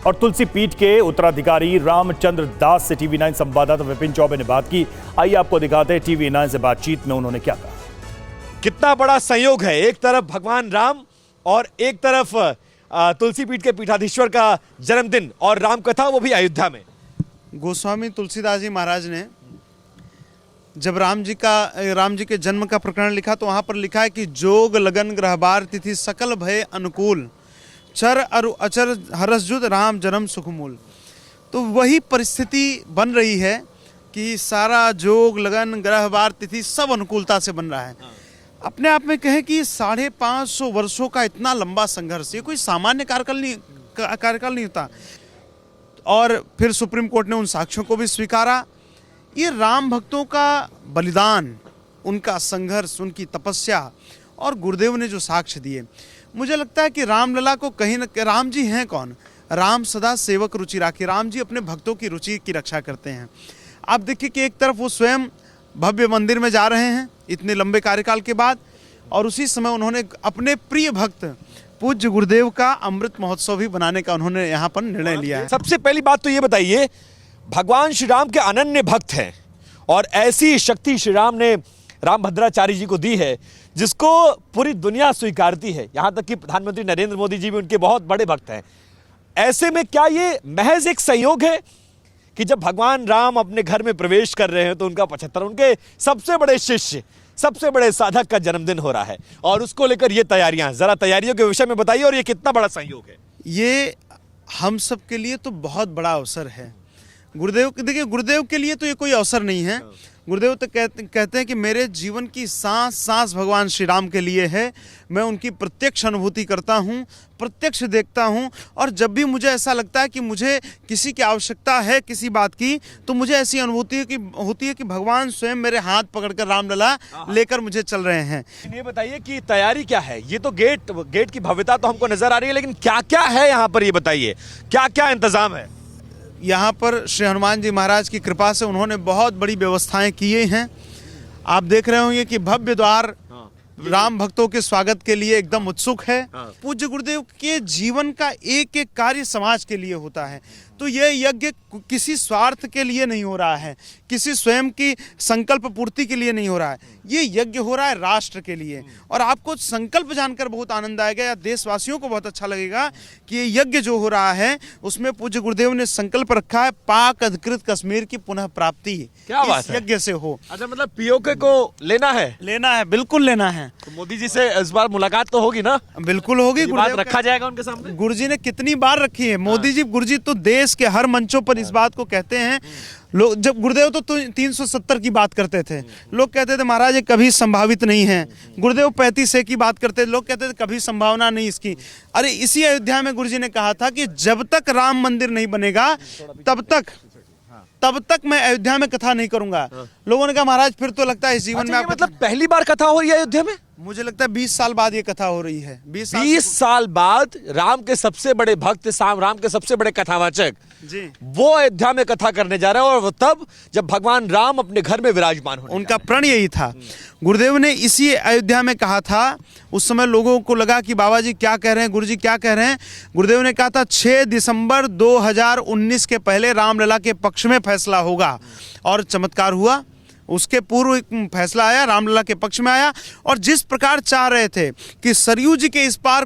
और तुलसी पीठ के उत्तराधिकारी रामचंद्र दास से टीवी9 संवाददाता विपिन चौबे ने बात की। आइए आपको दिखाते हैं टीवी9 से बातचीत में उन्होंने क्या कहा। कितना बड़ा संयोग है, एक तरफ भगवान राम और एक तरफ तुलसी पीठ के पीठाधीश्वर का जन्मदिन और राम कथा, वो भी अयोध्या में। गोस्वामी तुलसीदास जी महाराज ने जब राम जी के जन्म का प्रकरण लिखा तो वहाँ पर लिखा है कि जोग लगन ग्रहबार तिथि सकल भय अनुकूल चर अरु अचर हरसजुत राम जन्म सुखमूल। तो वही परिस्थिति बन रही है कि सारा जोग लगन ग्रहबार तिथि सब अनुकूलता से बन रहा है। अपने आप में कहें कि 550 वर्षों का इतना लंबा संघर्ष, ये कोई सामान्य कार्यकाल नहीं होता। और फिर सुप्रीम कोर्ट ने उन साक्ष्यों को भी स्वीकारा। ये राम भक्तों का बलिदान, उनका संघर्ष, उनकी तपस्या और गुरुदेव ने जो साक्ष्य दिए, मुझे लगता है कि रामलला को कहीं न कहीं, राम जी हैं कौन? राम सदा सेवक रुचि राखी। राम जी अपने भक्तों की रुचि की रक्षा करते हैं। आप देखिए कि एक तरफ वो स्वयं भव्य मंदिर में जा रहे हैं इतने लंबे कार्यकाल के बाद, और उसी समय उन्होंने अपने प्रिय भक्त पूज्य गुरुदेव का अमृत महोत्सव भी बनाने का उन्होंने यहाँ पर निर्णय लिया है। सबसे पहली बात तो ये बताइए, भगवान श्री राम के अनन्य भक्त हैं और ऐसी शक्ति श्री राम ने रामभद्राचार्य जी को दी है जिसको पूरी दुनिया स्वीकारती है। यहाँ तक कि प्रधानमंत्री नरेंद्र मोदी जी भी उनके बहुत बड़े भक्त हैं। ऐसे में क्या ये महज एक संयोग है कि जब भगवान राम अपने घर में प्रवेश कर रहे हैं तो उनका 75, उनके सबसे बड़े शिष्य, सबसे बड़े साधक का जन्मदिन हो रहा है और उसको लेकर ये तैयारियां, जरा तैयारियों के विषय में बताइए और ये कितना बड़ा संयोग है? ये हम सब के लिए तो बहुत बड़ा अवसर है। गुरुदेव, देखिए गुरुदेव के लिए तो ये कोई अवसर नहीं है। गुरुदेव तो कहते हैं कि मेरे जीवन की सांस सांस भगवान श्री राम के लिए है। मैं उनकी प्रत्यक्ष अनुभूति करता हूँ, प्रत्यक्ष देखता हूँ, और जब भी मुझे ऐसा लगता है कि मुझे किसी की आवश्यकता है किसी बात की, तो मुझे ऐसी अनुभूति होती है कि भगवान स्वयं मेरे हाथ पकड़कर रामलला लेकर मुझे चल रहे हैं। ये बताइए कि तैयारी क्या है? ये तो गेट की भव्यता तो हमको नजर आ रही है, लेकिन क्या क्या है यहाँ पर, ये बताइए क्या क्या इंतजाम है? यहाँ पर श्री हनुमान जी महाराज की कृपा से उन्होंने बहुत बड़ी व्यवस्थाएं की हैं। आप देख रहे होंगे कि भव्य द्वार राम भक्तों के स्वागत के लिए एकदम उत्सुक है। पूज्य गुरुदेव के जीवन का एक एक कार्य समाज के लिए होता है। तो यह यज्ञ किसी स्वार्थ के लिए नहीं हो रहा है, किसी स्वयं की संकल्प पूर्ति के लिए नहीं हो रहा है। ये यज्ञ हो रहा है राष्ट्र के लिए। और आपको संकल्प जानकर बहुत आनंद आएगा, या देशवासियों को बहुत अच्छा लगेगा कि ये यज्ञ जो हो रहा है उसमें पूज्य गुरुदेव ने संकल्प रखा है पाक अधिकृत कश्मीर की पुनः प्राप्ति इस यज्ञ से हो। अच्छा, मतलब पीओके को लेना है? लेना है, बिल्कुल लेना है। तो मोदी जी से इस बार मुलाकात तो होगी ना? बिल्कुल होगी। बात रखा जाएगा उनके सामने? गुरु जी ने कितनी बार रखी है। मोदी जी, गुरु जी तो देश के हर मंचों पर इस बात को कहते हैं। लोग, जब गुरुदेव तो 370 की बात करते थे, लोग कहते थे महाराज ये कभी संभावित नहीं है। गुरुदेव 35 की बात करते थे, लोग कहते थे कभी संभावना नहीं इसकी। अरे इसी अयोध्या में गुरु जी ने कहा था कि जब तक राम मंदिर नहीं बनेगा तब तक मैं अयोध्या में कथा नहीं करूंगा। लोगों ने कहा महाराज फिर तो लगता है इस जीवन में आप, मतलब पहली बार कथा हो रही है अयोध्या में? मुझे लगता है 20 साल बाद ये कथा हो रही है। 20 साल बाद राम के सबसे बड़े भक्त, राम के सबसे बड़े कथावाचक जी, वो अयोध्या में कथा करने जा रहे हैं, और वो तब जब भगवान राम अपने घर में विराजमान होने, उनका प्रण यही था। गुरुदेव ने इसी अयोध्या में कहा था। उस समय लोगों को लगा कि बाबा जी क्या कह रहे हैं, गुरु जी क्या कह रहे हैं। गुरुदेव ने कहा था 6 दिसंबर 2019 के पहले रामलला के पक्ष में फैसला होगा, और चमत्कार हुआ। उसके पूर्व एक फैसला आया, रामलला के पक्ष में आया। और जिस प्रकार चाह रहे थे कि सरयू जी के इस पार